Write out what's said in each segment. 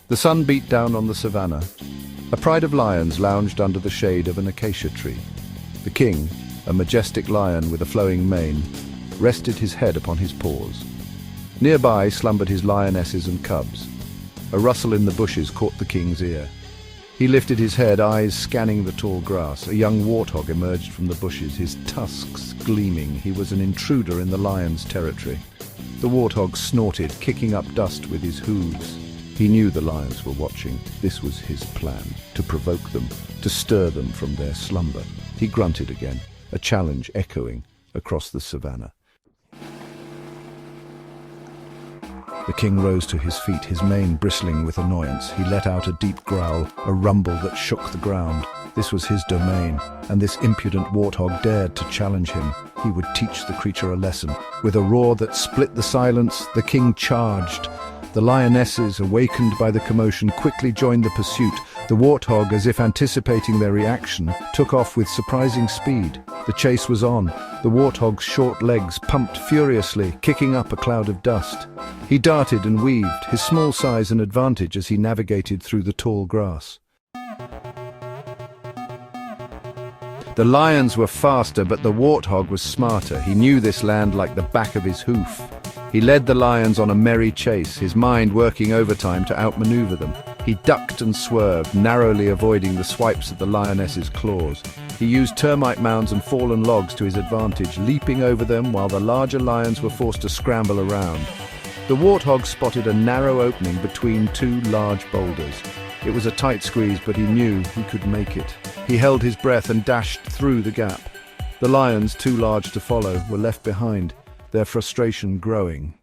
The sun beat down on the savannah. A pride of lions lounged under the shade of an acacia tree. The king, a majestic lion with a flowing mane, rested his head upon his paws. Nearby slumbered his lionesses and cubs. A rustle in the bushes caught the king's ear. He lifted his head, eyes scanning the tall grass. A young warthog emerged from the bushes, his tusks gleaming. He was an intruder in the lion's territory. The warthog snorted, kicking up dust with his hooves. He knew the lions were watching. This was his plan, to provoke them, to stir them from their slumber. He grunted again, a challenge echoing across the savannah. The king rose to his feet, his mane bristling with annoyance. He let out a deep growl, a rumble that shook the ground. This was his domain, and this impudent warthog dared to challenge him. He would teach the creature a lesson. With a roar that split the silence, the king charged. The lionesses, awakened by the commotion, quickly joined the pursuit. The warthog, as if anticipating their reaction, took off with surprising speed. The chase was on. The warthog's short legs pumped furiously, kicking up a cloud of dust. He darted and weaved, his small size an advantage as he navigated through the tall grass. The lions were faster, but the warthog was smarter. He knew this land like the back of his hoof. He led the lions on a merry chase, his mind working overtime to outmaneuver them. He ducked and swerved, narrowly avoiding the swipes of the lioness's claws. He used termite mounds and fallen logs to his advantage, leaping over them while the larger lions were forced to scramble around. The warthog spotted a narrow opening between two large boulders. It was a tight squeeze, but he knew he could make it. He held his breath and dashed through the gap. The lions, too large to follow, were left behind, their frustration growing.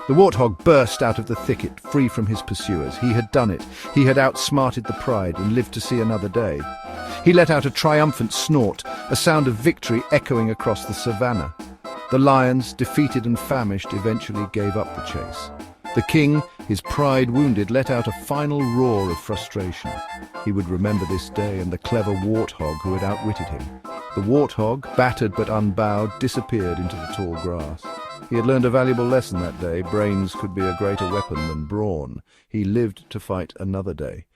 The warthog burst out of the thicket, free from his pursuers. He had done it. He had outsmarted the pride and lived to see another day. He let out a triumphant snort, a sound of victory echoing across the savannah. The lions, defeated and famished, eventually gave up the chase. The king, his pride wounded, let out a final roar of frustration. He would remember this day and the clever warthog who had outwitted him. The warthog, battered but unbowed, disappeared into the tall grass. He had learned a valuable lesson that day. Brains could be a greater weapon than brawn. He lived to fight another day.